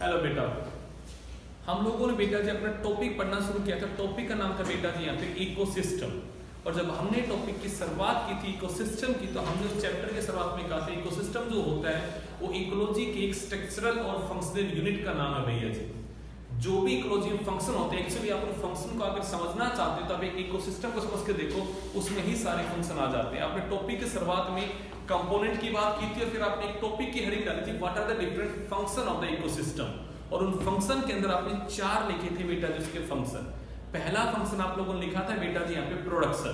Hello बेटा, हम लोगों ने बेटा जी अपना टॉपिक पढ़ना शुरू किया था। टॉपिक का नाम था बेटा जी यहाँ पे इकोसिस्टम। और जब हमने टॉपिक की शुरुआत की थी इकोसिस्टम की, तो हमने उस चैप्टर के शुरुआत में कहा था इकोसिस्टम जो होता है वो इकोलॉजी के एक स्ट्रक्चरल और फंक्शनल यूनिट का नाम है भैया जी। जो भी इकोलॉजी में फंक्शन होते हैं, एक्चुअली आप उन फंक्शन को अगर समझना चाहते हो तो आप एक इकोसिस्टम को समझ के देखो, उसमें ही सारे फंक्शन आ जाते हैं। आपने टॉपिक की शुरुआत में कंपोनेंट की बात की थी और फिर आपने एक टॉपिक की हेडिंग डाली थी what are the different function of the ecosystem, और उन फंक्शन के अंदर आपने 4 लिखे थे बेटा जिसके फंक्शन। पहला फंक्शन आप लोगों ने लिखा था बेटा जी यहाँ पे प्रोडक्शन,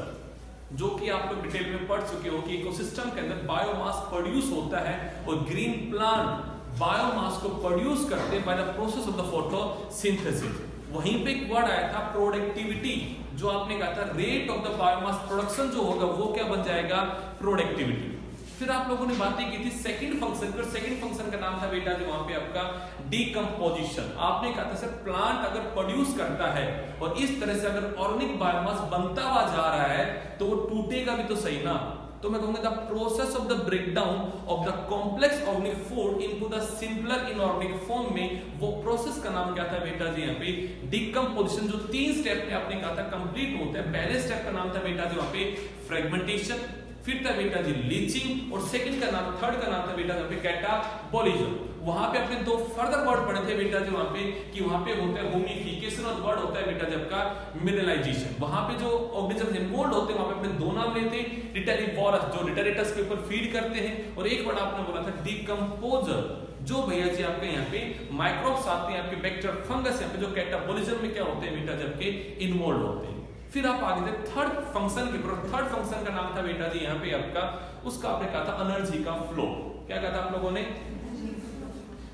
जो कि आप लोग डिटेल में पढ़ चुके हो कि इकोसिस्टम के अंदर बायोमास प्रोड्यूस होता है और ग्रीन प्लांट बायोमास को प्रोड्यूस करते हैं by the process of the photosynthesis. वहीं पे एक वर्ड आया था प्रोडक्टिविटी, जो आपने कहा था rate of the biomass production जो होगा वो क्या बन जाएगा, प्रोडक्टिविटी। फिर आप लोगों ने बातें की थी सेकंड फंक्शन पर। सेकंड फंक्शन का नाम था बेटा जी वहां पे आपका डीकंपोजिशन। आपने कहा था सर प्लांट अगर प्रोड्यूस करता है और इस तरह से अगर ऑर्गेनिक बायोमास बनता हुआ जा रहा है तो वो टूटेगा भी तो सही ना। तो मैं कहूंगा the process of the breakdown of the complex organic food into the simpler inorganic form में, वो प्रोसेस का नाम क्या था बेटा जी यहाँ पे डीकंपोजिशन, जो 3 स्टेप में आपने कहा था कंप्लीट होता है। पहले स्टेप का नाम था बेटा जी वहां पे फ्रेगमेंटेशन, फिर था बेटा जी लीचिंग, और थर्ड का नाम था बेटा यहाँ पे कैटाबोलिज्म। वहां पे अपने 2 फर्दर वर्ड पढ़े थे बेटा जी वहां पे कि वहां पे होता है होमिफिकेशन और वर्ड होता है बेटा जब का मिनरलाइजेशन। वहां पे जो ऑर्गेनिज्म इन्वॉल्व होते हैं वहां पे अपने 2 नाम लेते हैं, डिटेरिवोरस जो डिटेरेटस के ऊपर फीड करते हैं, और एक वर्ड आपने बोला था डीकंपोजर, जो भैया जी आपके यहाँ पे माइक्रोब्स आते हैं, आपके बैक्टीरिया फंगस यहाँ पे जो कैटाबोलिज्म में क्या होते हैं बेटा जब के इन्वॉल्व होते हैं। फिर आप आगे थे थर्ड फंक्शन के ऊपर। थर्ड फंक्शन का नाम था बेटा जी यहाँ पे आपका, उसका आपने कहा था एनर्जी का फ्लो। क्या कहा था आप लोगों ने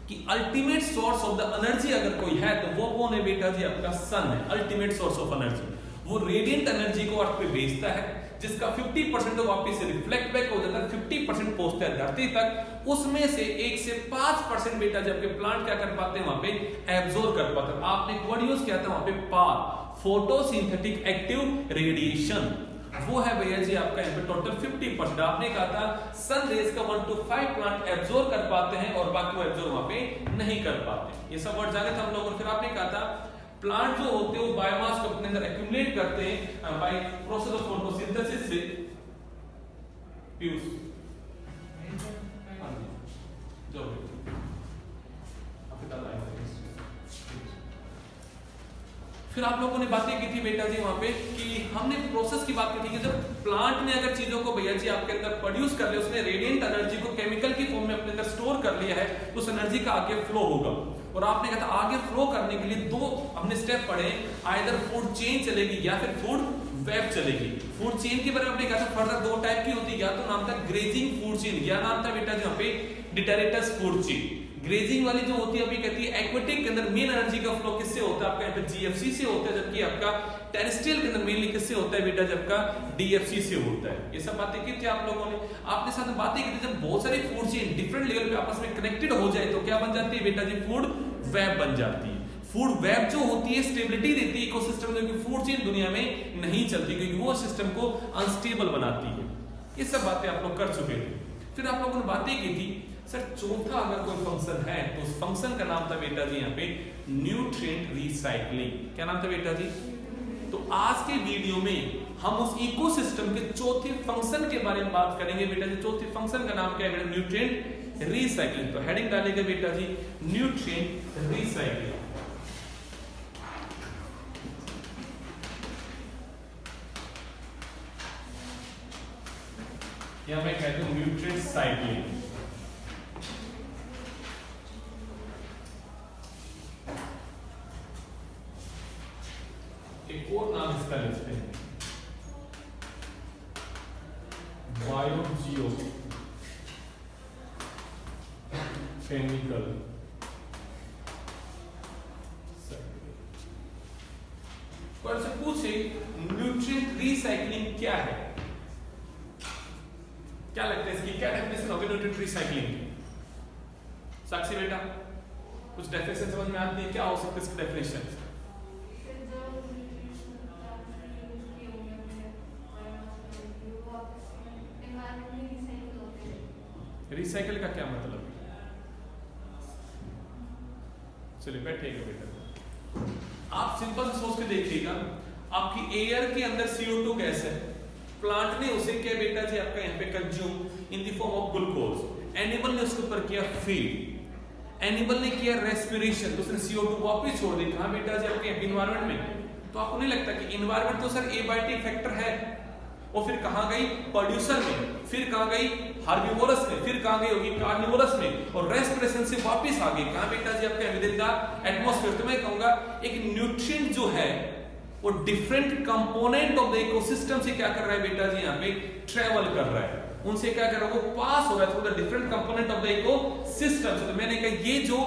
कि ultimate source of the energy अगर कोई है तो वो कौन है बेटा जी, आपका सन है अल्टीमेट सोर्स ऑफ एनर्जी। वो रेडिएंट एनर्जी को अर्थ पे भेजता है, जिसका 50% तो वापस से रिफ्लेक्ट बैक हो जाता है, 50% पहुंचता है धरती तक। उसमें से 1 से 5% बेटा जबकि प्लांट क्या कर पाते हैं वहां पे एब्जॉर्ब कर पाते हैं। आपने एक वर्ड यूज किया था वहां पे पार, फोटोसिंथेटिक एक्टिव रेडिएशन, वो है भैया जी आपका यहाँ पे टोटल 50%। आपने कहा था सन रेज का 1 to 5 प्लांट एब्जॉर्ब कर पाते हैं और बाकी वो एब्जॉर्ब वहां पे नहीं कर पाते। ये सब वर्ड जाने थे हम लोगों ने। फिर आपने कहा था प्लांट जो होते हैं वो बायोमास को अपने अंदर एक्यूमुलेट करते हैं बाय प्रोसेस ऑफ फोटोसिंथेसिस से। पीयूष जो फिर आप लोगों ने बातें की थी बेटा जी वहां पे कि हमने प्रोसेस की बात की थी कि जब प्लांट ने अगर चीजों को भैया जी आपके अंदर प्रोड्यूस कर लिया, उसने रेडिएंट एनर्जी को केमिकल की फॉर्म में अपने अंदर स्टोर कर लिया है, तो उस एनर्जी का आगे फ्लो होगा। और आपने कहा था आगे फ्लो करने के लिए 2 हमने स्टेप पढ़े, आइदर फूड चेन चलेगी या फिर फूड वेब चलेगी। फूड चेन के बारे में आपने कहा था फर्दर 2 टाइप की होती है, या तो नाम था ग्रेजिंग फूड चेन, या नाम था बेटा जी वहां पे डिटेरेटस फूड चेन। ग्रेजिंग वाली जो होती है अभी कहती है एक्वेटिक के अंदर मेन एनर्जी का फ्लो किससे होता है, आपका यहाँ पे जीएफसी से होता है, जबकि आपका टेरेस्ट्रियल के अंदर मेनली किससे होता है बेटा जब का डीएफसी से होता है। ये सब बातें की थी आप लोगों ने। आपने साथ बातें की थी जब बहुत सारी फूड चेन डिफरेंट लेवल पे आपस में कनेक्टेड हो जाए तो क्या बन जाती है बेटा जी, फूड वेब बन जाती है। फूड वेब जो होती है स्टेबिलिटी देती है इकोसिस्टम में, क्योंकि फूड चेन दुनिया में नहीं चलती क्योंकि वो सिस्टम को अनस्टेबल बनाती है। ये सब बातें आप लोग कर चुके थे। फिर आप लोगों ने बातें की थी सर चौथा अगर कोई फंक्शन है तो उस फंक्शन का नाम था बेटा जी यहाँ पे न्यूट्रिएंट रिसाइकलिंग। क्या नाम था बेटा जी? तो आज के वीडियो में हम उस इकोसिस्टम के चौथे फंक्शन के बारे में बात करेंगे बेटा जी। चौथे फंक्शन का नाम क्या है बेटा? Nutrient recycling. तो हेडिंग डालेगा बेटा जी न्यूट्रिएंट रिसाइकलिंग। या मैं कहता हूं न्यूट्रिएंट साइक्लिंग। एक और नाम इसका लिखते हैं बायोजियो केमिकल। पर से पूछे न्यूट्रिएंट रिसाइकलिंग क्या है, क्या लगता है इसकी क्या डेफिनेशन होगी न्यूट्रिएंट रिसाइकलिंग की? साक्षी बेटा कुछ डेफिनेशन समझ में आती है, क्या हो सकती है इसकी डेफिनेशन? रिसाइकल का क्या मतलब है? चलिए बैठिएगा बेटा। आप सिंपल से सोच के देखिएगा, आपकी एयर के अंदर CO2 गैस है, प्लांट ने उसे क्या बेटा जी आपका यहाँ पे consume in the form of glucose, animal ने उसके ऊपर किया फीड, एनिमल ने किया रेस्पिरेशन, तो उसने CO2 वापस छोड़ दी कहाँ बेटा जी आपके इन्वायरमेंट में। तो आपको नहीं लगता कि इन्वायरमेंट तो सर एबायोटिक फैक्टर है, और फिर कहाँ गई प्रोड्यूसर में, फिर कहाँ गई हार्बिवोरस में, फिर कहाँ गई होगी कार्निवोरस में, और रेस्पिरेशन से वापस आ गई कहाँ बेटा जी आपके विद इन द एटमॉस्फेयर। तो मैं कहूंगा एक न्यूट्रिएंट जो है वो different component of the ecosystem से क्या कर रहा है बेटा जी यहाँ पे ट्रेवल कर रहा है, उनसे क्या कर रहा है वो पास हो रहा है through the different component of the ecosystem. तो मैंने कहा ये जो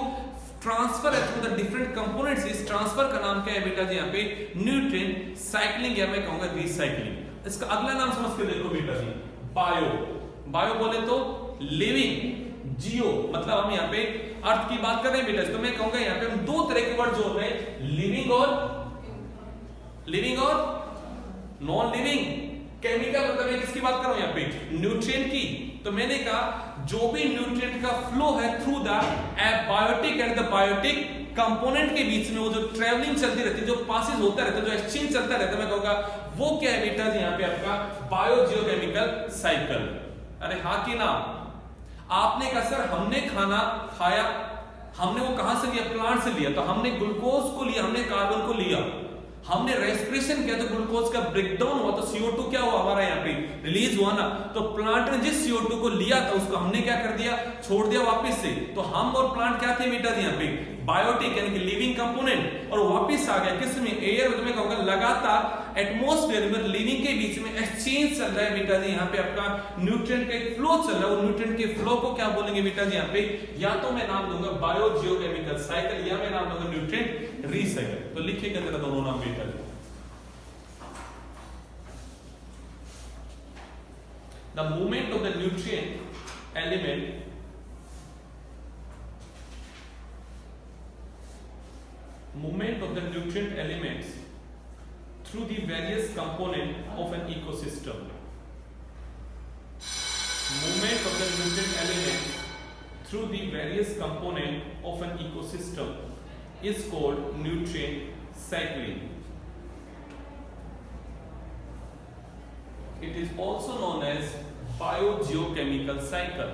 ट्रांसफर है थ्रू द डिफरेंट कंपोनेंट्स, इस ट्रांसफर का नाम क्या है बेटा जी यहाँ पे न्यूट्रिएंट साइक्लिंग, या मैं कहूंगा रीसाइक्लिंग। इसका अगला नाम समझ के देखो बेटा जी बायो। बायो बोले तो लिविंग, जियो मतलब हम यहाँ पे अर्थ की बात कर रहे हैं बेटा, तो मैं कहूंगा यहाँ पे हम दो तरह के वर्ड जोड़ रहे हैं, लिविंग और नॉन लिविंग। केमिकल मतलब मैं किसकी बात कर रहा हूं यहाँ पे न्यूट्रिएंट की। तो मैंने कहा जो भी न्यूट्रिएंट का फ्लो है through the abiotic and the biotic component के बीच में वो जो ट्रेवलिंग चलती रहती है, जो पासेस होता रहता है, जो एक्सचेंज चलता रहता है, मैं कहूंगा वो क्या है बेटा जी यहाँ पे आपका बायोजियोकेमिकल साइकिल। अरे हाँ कि ना? आपने कहा सर हमने खाना खाया, हमने वो कहां से लिया, प्लांट से लिया, तो हमने ग्लूकोज को लिया, हमने कार्बन को लिया, हमने रेस्पिरेशन किया तो ग्लूकोज का ब्रेकडाउन हुआ, तो CO2 क्या हुआ हमारा यहाँ पे रिलीज हुआ ना। तो प्लांट ने जिस CO2 को लिया था उसको हमने क्या कर दिया, छोड़ दिया वापस से। तो हम और प्लांट क्या थे बेटा जी यहाँ पे बायोटिक यानी कि लिविंग कंपोनेंट, और वापस आ गया किस में एयर में। मैं कहूंगा लगातार एटमॉस्फेयर में लिविंग के बीच में एक्सचेंज चल रहा है बेटा जी यहाँ पे आपका न्यूट्रिएंट का एक फ्लो चल रहा है। वो न्यूट्रिएंट के फ्लो को क्या बोलेंगे बेटा जी यहाँ पे, या तो मैं नाम दूंगा बायोजियोकेमिकल साइकिल, या मैं नाम दूंगा न्यूट्रिएंट रीसाइकिल। तो लिखिएगा जरा दोनों नाम बेटा जी। The movement of the nutrient element elements through the various component of an ecosystem. Movement of the nutrient elements through the various component of an ecosystem is called nutrient cycling. It is also known as biogeochemical cycle.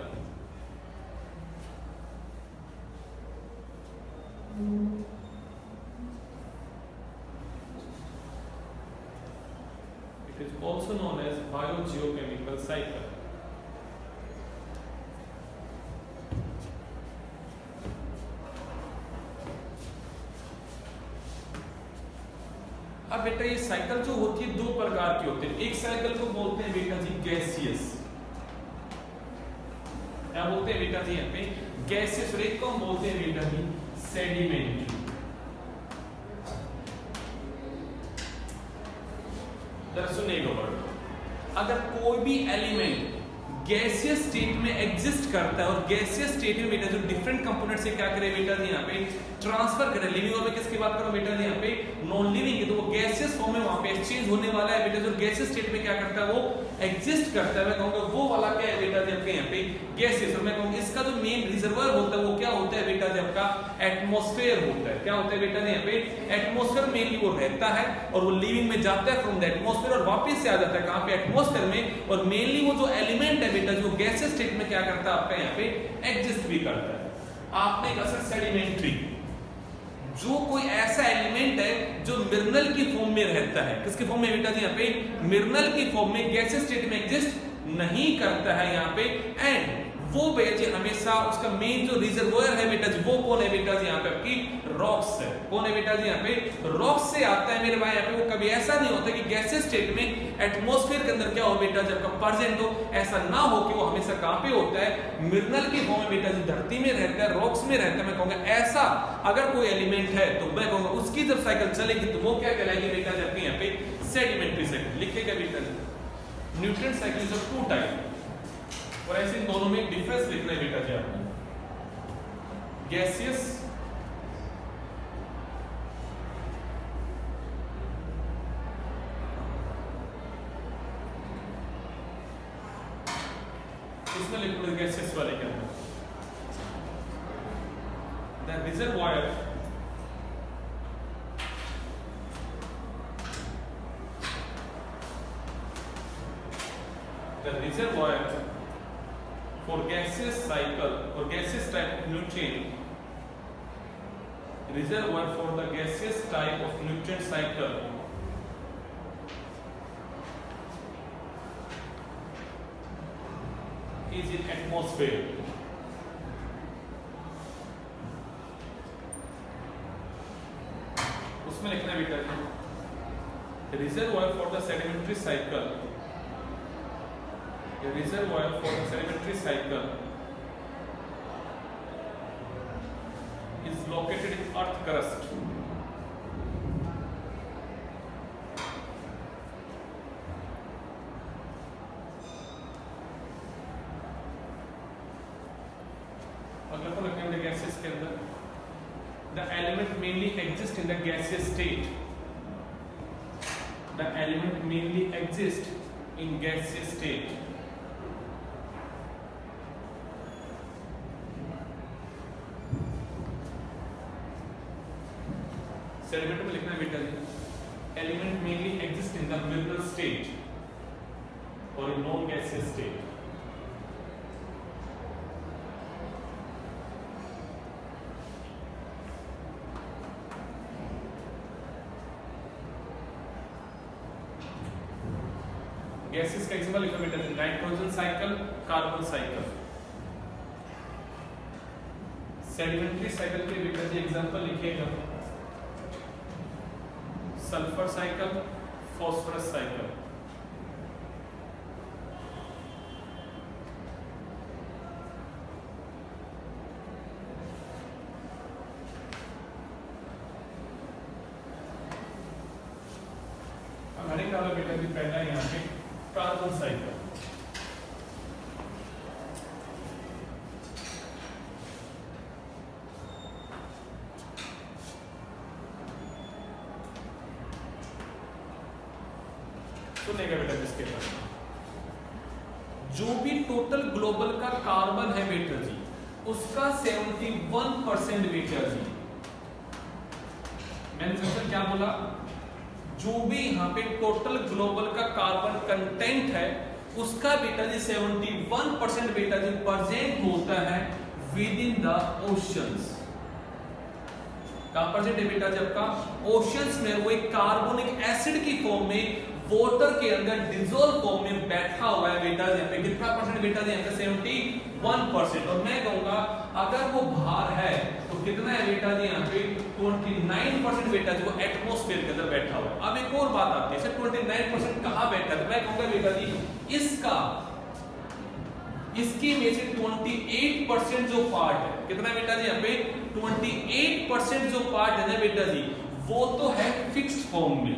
It is also known as biogeochemical cycle. अब बेटा ये cycle जो होती है दो प्रकार की होती है। एक साइकिल को बोलते हैं बेटा जी गैसियस, क्या बोलते हैं बेटा जी यहाँ पे गैसियस, और एक को हम बोलते हैं बेटा जी सेडिमेंट्री। जरा सुनिएगा वर्ड, अगर कोई भी एलिमेंट गैसियस स्टेट में एग्जिस्ट करता है, और गैसियस स्टेट में बेटा जो डिफरेंट कंपोनेंट से क्या करे बेटा जी यहाँ पे ट्रांसफर करे, लिविंग और मैं किसकी बात करूं बेटा जी यहाँ पे नॉन लिविंग की, तो वो गैसियस फॉर्म में वहां पे एक्सचेंज होने वाला है बेटा। जो गैसियस स्टेट में क्या करता है वो एग्जिस्ट करता है, मैं कहूंगा वो वाला क्या है बेटा जी आपके यहाँ पे गैसियस। और मैं कहूंगा इसका जो मेन रिजर्वर होता है वो क्या होता है बेटा जी आपका एटमॉस्फेयर होता है। क्या होता है बेटा जी यहाँ पे एटमॉस्फेयर मेनली वो रहता है, और वो लिविंग में जाता है फ्रॉम द एटमॉस्फेयर और वापस से आ जाता है कहाँ पे एटमॉस्फेयर में। और मेनली वो जो एलिमेंट है बेटा जो गैसियस स्टेट में क्या करता है आपका यहाँ पे एग्जिस्ट भी करता है। आपने कहा सर सेडिमेंट्री, जो कोई ऐसा एलिमेंट है जो मिनरल की फॉर्म में रहता है, किसके फॉर्म में बेटा जी यहाँ पे मिनरल की फॉर्म में गैसियस स्टेट में एग्जिस्ट नहीं करता है यहाँ पे, एंड वो बेटा हमेशा उसका मेन जो रिजर्वोयर है बेटा जी वो कौन है बेटा जी यहाँ पे आपकी रॉक्स है। कौन है बेटा जी यहाँ पे रॉक्स से आता है मेरे भाई यहाँ पे। वो कभी ऐसा नहीं होता कि गैसियस स्टेट में एटमॉस्फेयर के अंदर क्या हो बेटा जी आपका प्रेजेंट हो, ऐसा ना हो कि वो हमेशा कहाँ पे होता है मिनरल की फॉर्म में बेटा जी धरती में रहता है, रॉक्स में रहता है। मैं कहूंगा ऐसा अगर कोई एलिमेंट है तो मैं कहूंगा उसकी जब साइकिल चलेगी तो वो क्या कहलाएगी बेटा जी आपके यहाँ पे सेडिमेंट्री साइकिल। लिखेगा बेटा जी nutrient cycle is of two type, और ऐसे इन दोनों में डिफरेंस लिखना है बेटा जी आपको। गैसियस इसमें लिखो गैसियस वाले के अंदर the reservoir the reservoir for gaseous cycle or gaseous type of nutrient, reservoir for the gaseous type of nutrient cycle is in atmosphere. उसमें लिखना बेटा reservoir for the sedimentary cycle, a reservoir for the sedimentary cycle is located in earth crust. अगला को लिखते हैं gases के अंदर the element mainly exists in the gaseous state. The element mainly exists in gaseous state. Sediment में लिखना है बेटा जी, element mainly exists in the mineral state or in non-gaseous state. Gases का एग्जांपल लिखो बेटा, nitrogen cycle, carbon cycle. Sedimentary cycle के बेटा जी example लिखिएगा, सल्फर साइकिल, फास्फोरस साइकिल। हमारे डालो बेटा जी पहला यहाँ पे कार्बन साइकिल। सुनेगा बेटा जिसके बाद जो भी टोटल ग्लोबल का कार्बन है बेटा जी उसका 71% बेटा जी, मैंने सबसे क्या बोला, जो भी यहाँ पे टोटल ग्लोबल का कार्बन कंटेंट है उसका बेटा जी 71% बेटा जी प्रेजेंट होता है विद इन द ओशंस। कहां प्रेजेंट है बेटा जी आपका? ओशंस में। वो एक कार्बोनिक एसिड की फॉर्म में वाटर के अंदर डिसॉल्व फॉर्म में बैठा हुआ है बेटा जी। यहाँ पे कितना परसेंट बेटा जी? यहाँ पे 71%। और मैं कहूंगा अगर वो बाहर है तो कितना है बेटा जी? यहाँ पे 29% बेटा जी वो एटमॉस्फेयर के अंदर बैठा हुआ है। अब एक और बात आती है, 29% कहां बैठा है? मैं कहूंगा बेटा जी इसकी में से 28% जो पार्ट है, कितना बेटा जी? यहाँ पे 28% जो पार्ट है ना बेटा जी वो तो है फिक्स्ड फॉर्म में।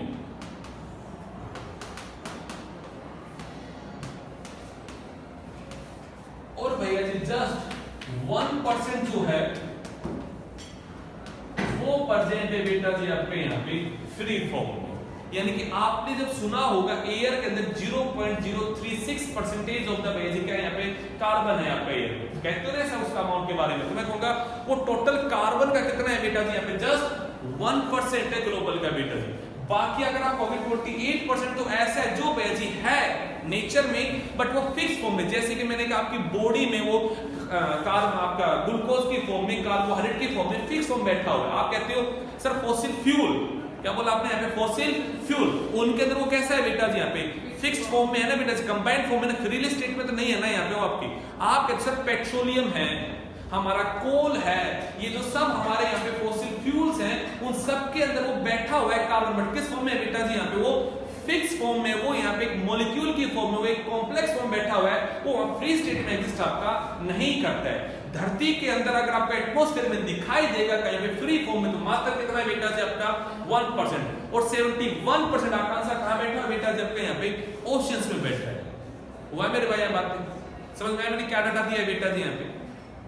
और भैया जी जस्ट 1% जो है वो प्रेजेंट है बेटा जी आपके यहाँ पे फ्री फॉर्म में। यानी कि आपने जब सुना होगा एयर के अंदर 0.036% ऑफ द बेसिक है यहाँ पे कार्बन है आपका एयर में, कहते हो ना उसका अमाउंट के बारे में, तो मैं कहूंगा वो टोटल कार्बन का कितना है बेटा जी? यहाँ पे जस्ट 1% है ग्लोबल का बेटा जी। बाकी अगर आप कहोगे 28% तो ऐसा है जो बेजी है नेचर में बट वो फिक्स फॉर्म में। जैसे कि मैंने कहा आपकी बॉडी में वो कार्बन आपका ग्लूकोज की फॉर्म में, कार्बोहाइड्रेट की फॉर्म में फिक्स फॉर्म बैठा हुआ है। आप कहते हो सर फॉसिल फ्यूल, क्या बोला आपने यहाँ पे? Fossil fuel. उनके अंदर वो कैसा है बेटा जी? यहाँ पे फिक्स्ड फॉर्म में है ना बेटा जी, कंबाइंड फॉर्म में, फ्रीली स्टेट में तो नहीं है ना यहाँ पे वो आपकी। आप कहते सर पेट्रोलियम है, हमारा कोल है, ये जो सब हमारे यहाँ पे फॉसिल फ्यूल्स हैं उन सब के अंदर वो बैठा हुआ है कार्बन। बट किस फॉर्म में बेटा जी? यहाँ पे वो फिक्स फॉर्म में, वो यहाँ पे एक मॉलिक्यूल की फॉर्म में, वो एक कॉम्प्लेक्स फॉर्म बैठा हुआ है, वो फ्री स्टेट में एग्जिस्ट आपका नहीं करता है। धरती के अंदर अगर आपको एटमॉस्फेयर में दिखाई देगा कहीं पे फ्री फॉर्म में तो मात्र कितना है बेटा जी आपका? 1%। और 71% आपका आंसर कहां बैठा है बेटा जी? आपके यहाँ पे ओशियंस में बैठा है। हुआ मेरे भाई बात समझ में? मैंने क्या डाटा दिया है बेटा जी? यहाँ पे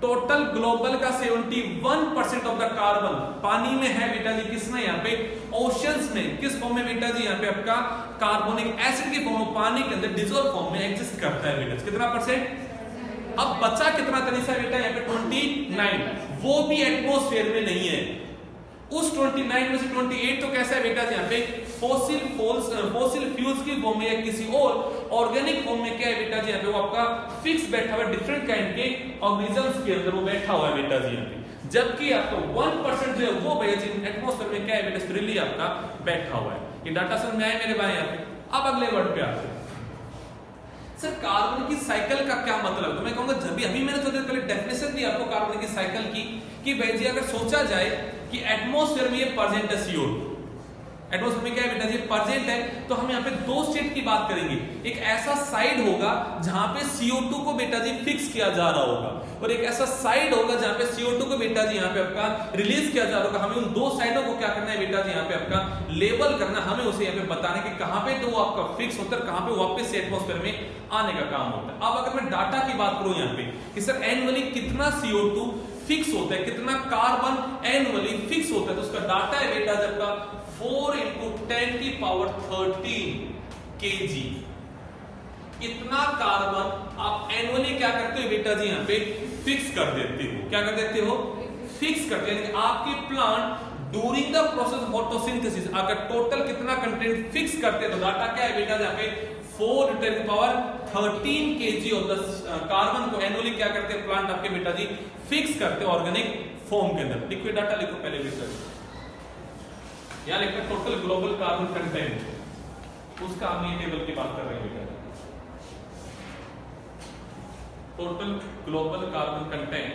टोटल ग्लोबल का 71% ऑफ द कार्बन पानी में है बेटा जी। किसमें? यहाँ पे ओशियंस में। किस फॉर्म में बेटा जी? यहाँ पे आपका कार्बोनिक एसिड की फॉर्म में, पानी के अंदर डिसॉल्व फॉर्म में एग्जिस्ट करता है बेटा। कितना परसेंट? अब बचा कितना तरीसा बेटा? यहाँ पे 29। वो भी एटमॉस्फेयर में नहीं है। उस 29 में से 28 तो कैसा है बेटा जी? यहाँ पे फॉसिल फ्यूल्स की फॉर्म में या किसी और ऑर्गेनिक फॉर्म में क्या है बेटा जी यहाँ पे वो आपका फिक्स बैठा हुआ है, डिफरेंट काइंड के ऑर्गेनिजम्स के अंदर वो बैठा हुआ है बेटा जी यहाँ पे। जबकि आपका 1% जो है वो भैया जी एटमॉस्फेयर में क्या है बेटा फ्रीली आपका बैठा हुआ है। ये डाटा समझ में आया मेरे भाई यहाँ पे। अब अगले वर्ड पे आते हैं। सर कार्बन की साइकिल का क्या मतलब है? तो मैं कहूंगा जब भी अभी मैंने थोड़ी देर पहले डेफिनेशन दी आपको कार्बन की साइकिल की कि भाई जी अगर सोचा जाए कि एटमॉस्फेयर में ये प्रेजेंट है CO2, एटमॉस्फेयर में क्या है बेटा जी प्रेजेंट है, तो हम यहाँ पे दो स्टेट की बात करेंगे। एक ऐसा साइड होगा जहां पे CO2 को बेटा जी फिक्स किया जा रहा होगा और एक ऐसा साइड होगा जहां पे CO2 को बेटा जी यहाँ पे आपका रिलीज किया जा रहा होगा। हमें उन दो साइडों को क्या करना है बेटा जी यहाँ पे आपका लेबल करना, हमें उसे यहाँ पे बताना कि कहां पे तो वो आपका फिक्स होता है, कहां पे वापस से एटमॉस्फेयर में आने का काम होता है। अब अगर मैं डाटा की बात करूं यहाँ पे कि सर एनुअली कितना CO2 फिक्स होता है, कितना कार्बन एनुअली फिक्स होता है, तो उसका डाटा है बेटा जब का 4 × 10⁻13 kg। इतना कार्बन आप एनुअली क्या करते हो बेटा जी यहाँ पे फिक्स कर देते हो। क्या कर देते हो? फिक्स करते हैं। आपके plant during the process of photosynthesis अगर टोटल कितना कंटेंट फिक्स करते हैं तो डाटा क्या है बेटा यहाँ पे 4 × 10⁻13 kg ऑफ द कार्बन को एनुअली क्या करते हैं प्लांट आपके बेटा जी फिक्स करते हैं ऑर्गेनिक फॉर्म के अंदर। लिक्विड डाटा लिखो पहले बेटा, यहां लिखो टोटल ग्लोबल कार्बन कंटेंट, उसका हम ये टेबल की बात कर रहे हैं बेटा। टोटल ग्लोबल कार्बन कंटेंट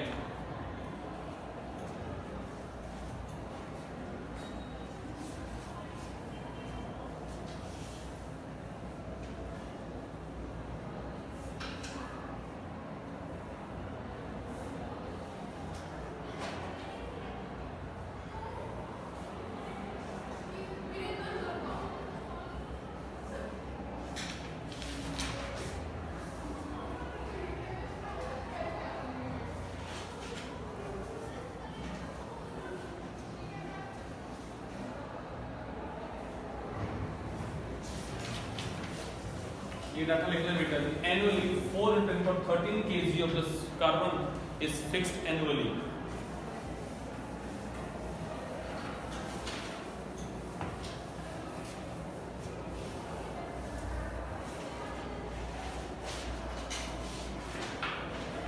ये डाटा लिखना बेटा जी। Annually 4 × 10⁻13 kg of this carbon is fixed annually।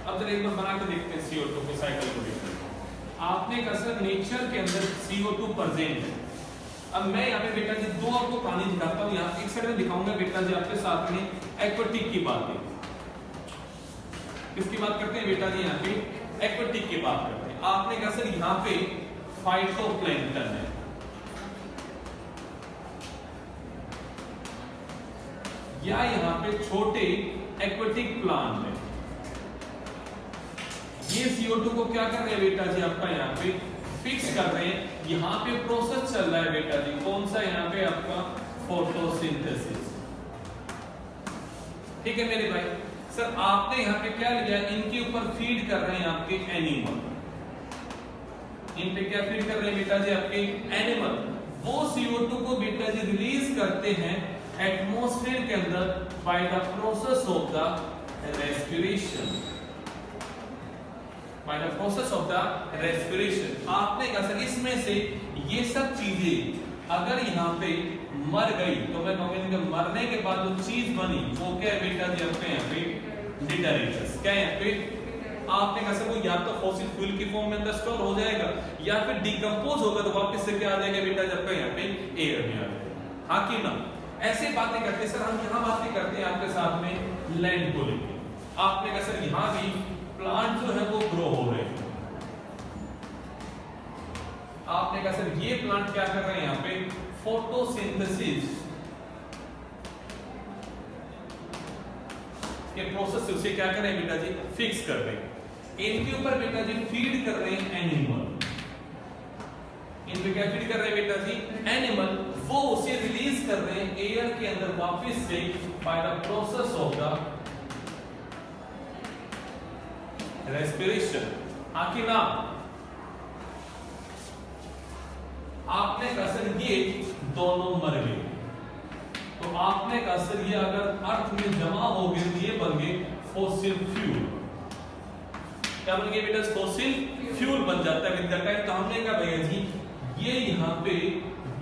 अब जरा एक बार बना के देखते हैं CO2 के साइकिल को देखते हैं। आपने कहा सर नेचर के अंदर CO2 प्रेजेंट है। अब मैं यहाँ पे बेटा जी दो आपको कहानी दिखाता हूँ। यहाँ एक साइड में दिखाऊंगा बेटा जी आपके साथ में एक्वेटिक की बात है। किसकी बात करते हैं बेटा जी यहाँ पे एक्वेटिक की बात करते हैं। आपने कहा सर यहाँ पे फाइटोप्लैंक्टन है, या यहाँ पे छोटे एक्वेटिक प्लांट है। ये CO2 को क्या कर रहे हैं बेटा जी आपका यहाँ पे फिक्स कर रहे हैं। यहाँ पे प्रोसेस चल रहा है बेटा जी, कौन सा यहाँ पे आपका फोटोसिंथेसिस। ठीक है मेरे भाई। सर आपने यहाँ पे क्या लिया, इनके ऊपर फीड कर रहे हैं आपके एनिमल। इन पे क्या फीड कर रहे हैं बेटा जी आपके एनिमल। वो CO2 को बेटा जी रिलीज करते हैं एटमॉस्फेयर के अंदर by the process of the respiration, by the process of the respiration. आपने कहा सर इसमें से ये सब चीजें अगर यहाँ पे मर गई तो मैं कहूंगा इनके मरने के बाद जो चीज बनी वो क्या है बेटा जी आपके यहाँ पे डिटरेटस। क्या है यहाँ पे आपने कहा सर वो या तो फॉसिल फ्यूल की फॉर्म में अंदर स्टोर हो जाएगा या फिर डिकम्पोज होगा तो वापस से क्या आ जाएगा बेटा जब का यहाँ पे एयर में आ जाएगा। हाँ कि ना? ऐसे बातें करते सर हम यहाँ बातें करते हैं आपके साथ में लैंड को लेकर। आपने कहा सर यहाँ भी प्लांट जो है वो ग्रो हो रहे हैं। आपने कहा सर ये प्लांट क्या कर रहे हैं यहाँ पे फोटोसिंथेसिस के प्रोसेस से उसे क्या कर रहे हैं बेटा जी फिक्स कर रहे हैं। इनके ऊपर बेटा जी फीड कर रहे हैं एनिमल। इन पे क्या फीड कर रहे हैं बेटा जी एनिमल। वो उसे रिलीज कर रहे हैं एयर के अंदर वापस से by the process of the respiration. आखिर ना आपने कहा सर ये दोनों मर गए तो आपने कहा सर ये अगर अर्थ में जमा हो गए तो ये बन गए फॉसिल फ्यूल। क्या बन गए बेटा फॉसिल फ्यूल बन जाता है विद द टाइम। तो हमने कहा भैया जी ये यहाँ पे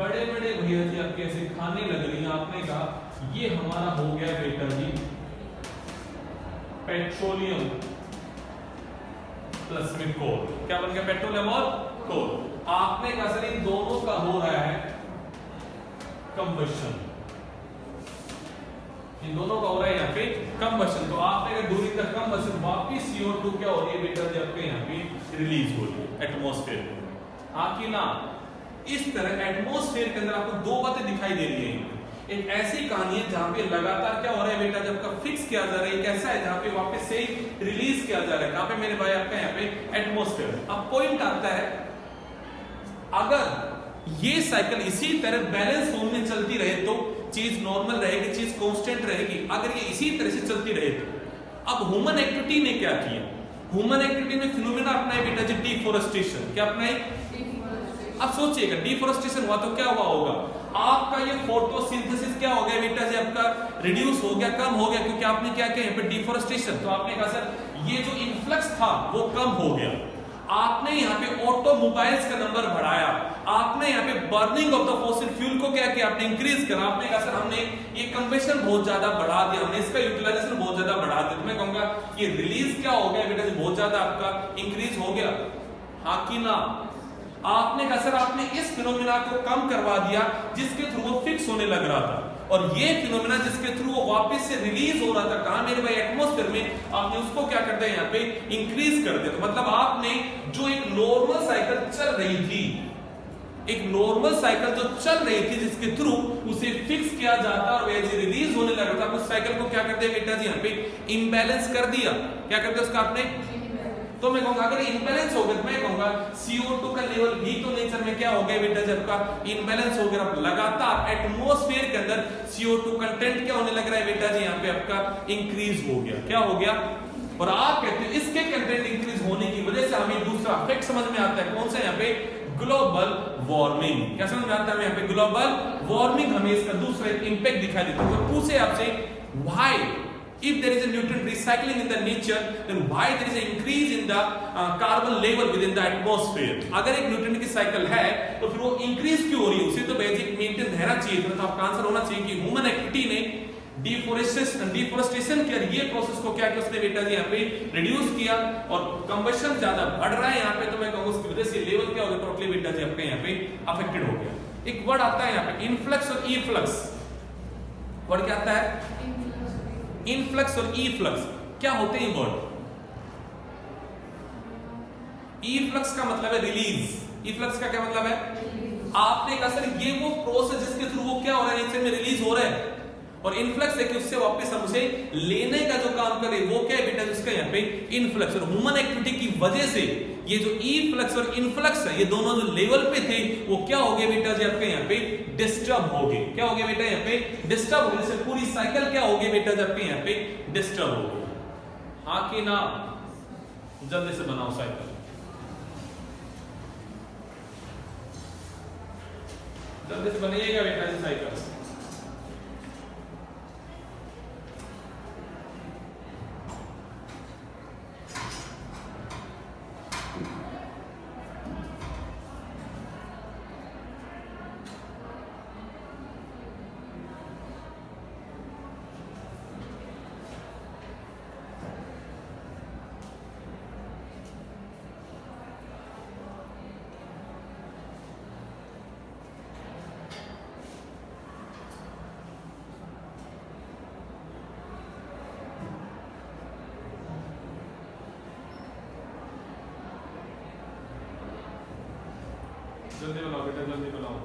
बड़े बड़े भैया जी आपके ऐसे खाने लग रही है। आपने कहा ये हमारा हो गया बेटा जी पेट्रोलियम प्लस में कोल। क्या बन गया? पेट्रोलियम और कोल। आपने कहा सर इन दोनों का हो रहा है कंबशन, इन दोनों का हो रहा है यहाँ पे कंबशन। तो आपने कहा ड्यूरिंग द कंबशन वापिस CO2 क्या हो रही है बेटा जी आपके यहाँ पे रिलीज हो रही है एटमॉस्फेयर में। हाँ कि ना? इस तरह एटमॉस्फेयर के अंदर आपको दो बातें दिखाई दे रही है। एक ऐसी कहानी है जहां पे लगातार क्या हो रहा है बेटा जब का फिक्स किया जा रहा है, एक ऐसा है जहां पे वापस से रिलीज किया जा रहा है। कहां पे मेरे भाई? आपका यहाँ पे एटमॉस्फेयर। अब पॉइंट आता है, अगर ये साइकिल इसी तरह बैलेंस फॉर्म में चलती रहे तो चीज नॉर्मल रहेगी, चीज कांस्टेंट रहेगी। अगर ये इसी तरह से चलती रहे तो अब ह्यूमन एक्टिविटी ने क्या किया? ह्यूमन एक्टिविटी ने फिनोमेना अपनाया बेटा जी डिफोरेस्टेशन। क्या अपनाई? अब सोचिएगा डिफोरेस्टेशन हुआ तो क्या हुआ होगा? आपका ये फोटोसिंथेसिस क्या हो गया बेटा जी आपका रिड्यूस हो गया, कम हो गया, क्योंकि आपने क्या किया यहाँ पे डिफोरेस्टेशन। तो आपने कहा सर ये जो इन्फ्लक्स था वो कम हो गया। आपने यहाँ पे ऑटोमोबाइल्स का नंबर बढ़ाया, आपने यहाँ पे burning of the fossil fuel को क्या किया? आपने इंक्रीज करा। आपने कहा सर हमने ये कंबशन बहुत ज्यादा बढ़ा दिया, हमने इसका यूटिलाइजेशन बहुत ज्यादा बढ़ा दिया। तो मैं कहूंगा ये रिलीज क्या हो गया बेटा जी बहुत ज्यादा आपका इंक्रीज हो गया। हाँ कि ना? आपने कहा सर आपने इस फिनोमेना को कम करवा दिया जिसके थ्रू वो फिक्स होने लग रहा था, और ये फिनोमेना जिसके थ्रू वो वापस से रिलीज हो रहा था कहां मेरे भाई? एटमॉस्फेयर में। आपने उसको क्या कर दिया? यहाँ पे इंक्रीज कर दिया। तो मतलब आपने जो एक नॉर्मल साइकिल चल रही थी, एक नॉर्मल साइकिल जो चल रही थी जिसके थ्रू उसे फिक्स किया जाता और वैसे रिलीज होने लगा था, उस साइकिल को क्या कर दिया बेटा जी यहाँ पे इम्बैलेंस कर दिया। क्या कर दिया उसका आपने? तो मैं कहूंगा अगर इनबैलेंस हो गया तो मैं कहूंगा CO2 का लेवल भी तो नेचर में क्या हो गया बेटा जब का इनबैलेंस हो गया। लगातार एटमॉस्फेयर के अंदर CO2 कंटेंट क्या होने लग रहा है बेटा जी यहाँ पे आपका इंक्रीज हो गया। क्या हो गया? और आप कहते हैं इसके कंटेंट इंक्रीज होने की वजह से हमें दूसरा इफेक्ट समझ में आता है। कौन सा? यहाँ पे ग्लोबल वार्मिंग। क्या समझ में आता है? यहाँ पे ग्लोबल वार्मिंग हमें इसका दूसरा इंपैक्ट दिखाई देता है। तो पूछे आपसे why if there is a nutrient recycling in the nature then why there is an increase in the carbon level within the atmosphere? अगर एक न्यूट्रिएंट की साइकिल है तो फिर वो इंक्रीज क्यों हो रही है? उसे तो बेसिक मेंटेन रहना चाहिए। तो आपका आंसर होना चाहिए कि ह्यूमन एक्टिविटी ने डिफोरेस्टेशन किया, ये प्रोसेस को क्या किया उसने बेटा जी यहाँ पे रिड्यूस किया और कंबशन ज्यादा बढ़ रहा है यहाँ पे। तो मैं कहूंगा उसकी वजह से लेवल क्या हो गया? टोटली बेटा जी आपके यहाँ पे अफेक्टेड हो गया। एक वर्ड आता है यहाँ पे इनफ्लक्स और ईफ्लक्स। वर्ड क्या आता है? इनफ्लक्स और ईफ्लक्स। क्या होते हैं वर्ड? ईफ्लक्स का मतलब है रिलीज। ईफ्लक्स का क्या मतलब है? आपने कहा सर ये वो प्रोसेस जिसके थ्रू वो क्या हो रहा है नेचर में रिलीज हो रहा है, और इनफ्लक्स है कि उससे वापस हम उसे लेने का जो काम कर रहे हैं वो क्या है बेटा जिसका यहाँ पे इनफ्लक्स। और ह्यूमन एक्टिविटी की वजह से ये जो ईफ्लक्स और इनफ्लक्स है ये दोनों जो लेवल पे थे वो क्या हो गए बेटा जी आपके यहाँ पे डिस्टर्ब हो गए। क्या हो गए बेटा यहाँ पे डिस्टर्ब हो गए। जैसे पूरी साइकिल क्या हो गई बेटा जी आपके यहाँ पे डिस्टर्ब हो गई। हाँ कि ना? जल्दी से बनाओ साइकिल, जल्दी से बनाइएगा बेटा जी साइकिल। जल्दी बनाओ बेटा, जल्दी बनाओ।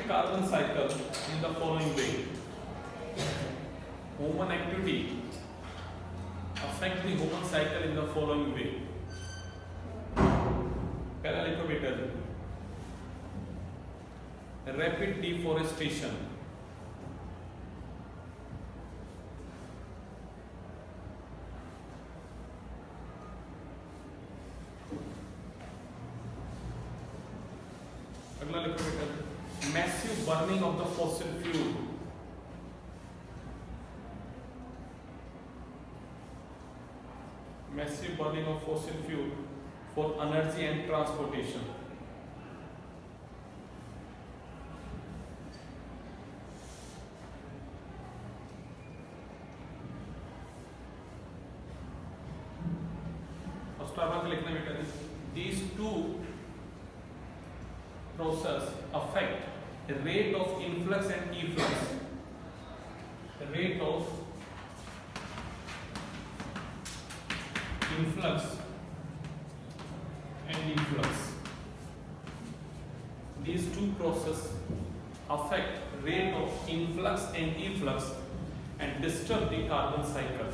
carbon cycle in the following way. Human activity affect the human cycle in the following way. पहला लिखो बेटा जी, rapid deforestation, अगला लिखो बेटा massive burning of the fossil fuel, massive burning of fossil fuel for energy and transportation. लिखना बेटा, these two process affect the rate of influx and efflux, the rate of influx and efflux. These two process affect rate of influx and efflux and disturb the carbon cycle.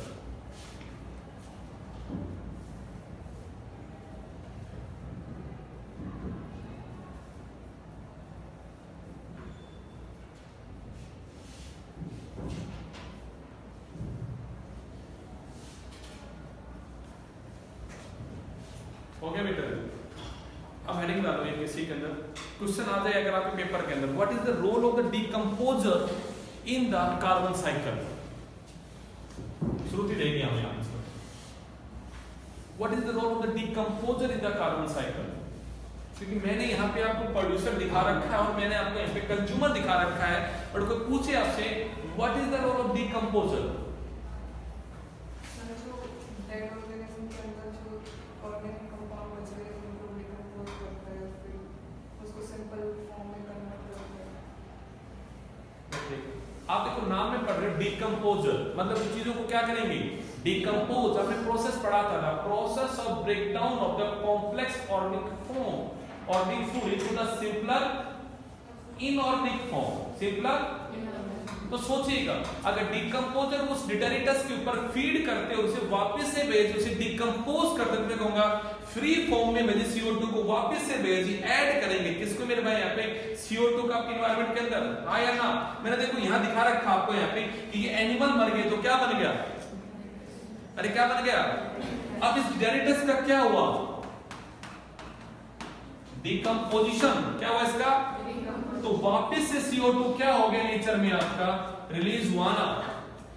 हो गया बेटा? अब heading डालो ये किसी के अंदर question आ जाए अगर आपके पेपर के अंदर, what is the role of the decomposer in the carbon cycle? Shruti देगी हमें answer. What is the role of the decomposer in the carbon cycle? क्योंकि मैंने यहाँ पे आपको प्रोड्यूसर दिखा रखा है और मैंने आपको यहाँ पे कंज्यूमर दिखा रखा है, और कोई पूछे आपसे what is the role of decomposer? आप देखो नाम में पढ़ रहे हो डिकम्पोजर, मतलब चीजों को क्या करेंगे? डिकम्पोज। आपने प्रोसेस पढ़ा था ना, process of breakdown of the complex organic form organic food into the simpler inorganic form, simpler. तो सोचिएगा अगर डिकम्पोजर उस डिटरेटस के ऊपर फीड करते और उसे वापस से भेज, उसे डिकम्पोज कर देते, मैं कहूंगा फ्री फॉर्म में भेजे CO2 को वापस से भेजी, ऐड करेंगे किसको मेरे भाई? यहाँ पे CO2 का एनवायरनमेंट के अंदर, हाँ या ना? मैंने देखो यहाँ दिखा रखा आपको यहाँ पे कि ये एनिमल मर गए तो क्या बन गया? अरे क्या बन गया? अब इस डिटरेटस का क्या हुआ? डिकम्पोजिशन। क्या हुआ इसका? तो वापस से CO2 क्या हो गया नेचर में आपका? रिलीज हुआ ना।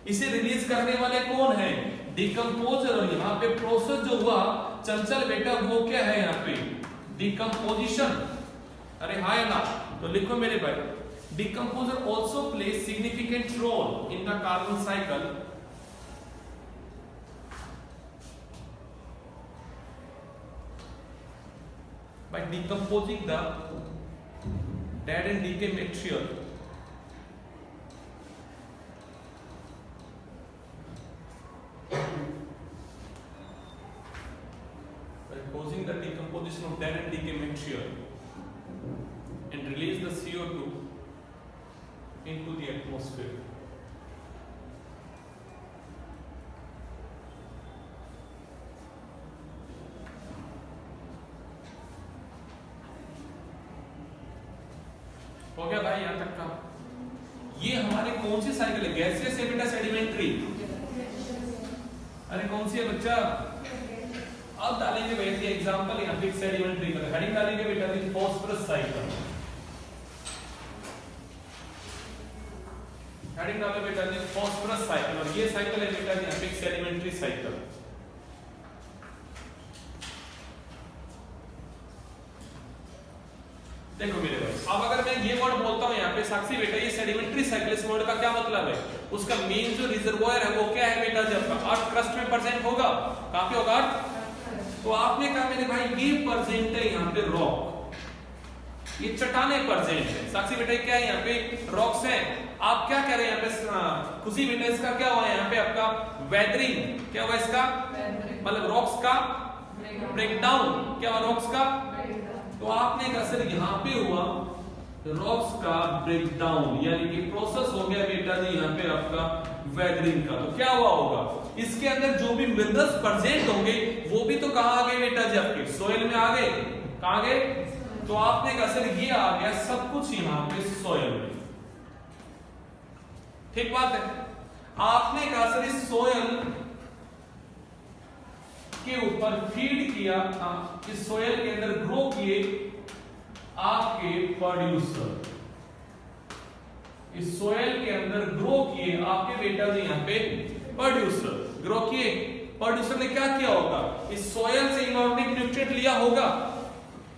इसे रिलीज करने वाले कौन है? डिकम्पोजर। और यहाँ पे प्रोसेस जो हुआ चंचल बेटा वो क्या है यहाँ पे? डिकम्पोजिशन। अरे हाँ या ना? तो लिखो मेरे भाई, decomposer also play significant role in the carbon cycle by decomposing the dead and decay material by causing the decomposition of dead and decay material and release the CO2 into the atmosphere. हो गया भाई यहां तक का? ये हमारे कौन सी cycle है? गैसियस है बेटा, सेडिमेंट्री? अरे कौन सी है बच्चा? अब डालेंगे भैया एग्जांपल यहां पे सेडिमेंट्री का हेडिंग डालेंगे बेटा दी फॉस्फरस साइकिल। हेडिंग डालो बेटा दी फॉस्फरस साइकिल, और ये साइकिल है बेटा यहां पे सेडिमेंट्री साइकिल। देखो मेरे भाई, अब अगर मैं ये वर्ड बोलता हूं यहाँ पे साक्षी बेटा, ये सेडिमेंट्री साइकिल, इस वर्ड का क्या मतलब है? उसका मेन जो रिजर्वोयर है वो क्या है बेटा? जब अर्थ क्रस्ट में प्रेजेंट होगा, कहां पे होगा? तो आपने कहा मेरे भाई ये प्रेजेंट है यहाँ पे रॉक, ये चट्टाने प्रेजेंट है। साक्षी बेटा क्या है यहाँ पे? रॉक्स है। आप क्या कह रहे हैं यहाँ पे खुशी बेटा? इसका क्या हुआ यहाँ पे आपका? वेदरिंग। क्या हुआ इसका? मतलब रॉक्स का ब्रेकडाउन। क्या हुआ रॉक्स का? तो आपने कहा सर यहाँ पे हुआ रॉक्स का ब्रेकडाउन, यानी कि प्रोसेस हो गया बेटा जी यहाँ पे आपका वेदरिंग का। तो क्या हुआ होगा, इसके अंदर जो भी मिनरल्स प्रेजेंट होंगे वो भी तो कहां आ गए बेटा जी, आपके सोइल में आ गए। कहां गए, तो आपने कहा सर ये आ गया सब कुछ यहाँ पे सोइल में। ठीक बात है। आपने कहा सर इस सोइल के ऊपर फीड किया, इस सोइल के अंदर ग्रो किए आपके प्रोड्यूसर, इस सोइल के अंदर ग्रो किए आपके बेटा जी यहाँ पे प्रोड्यूसर, ग्रो किए। प्रोड्यूसर ने क्या किया होगा, इस सोइल से इनऑर्गेनिक न्यूट्रिएंट लिया होगा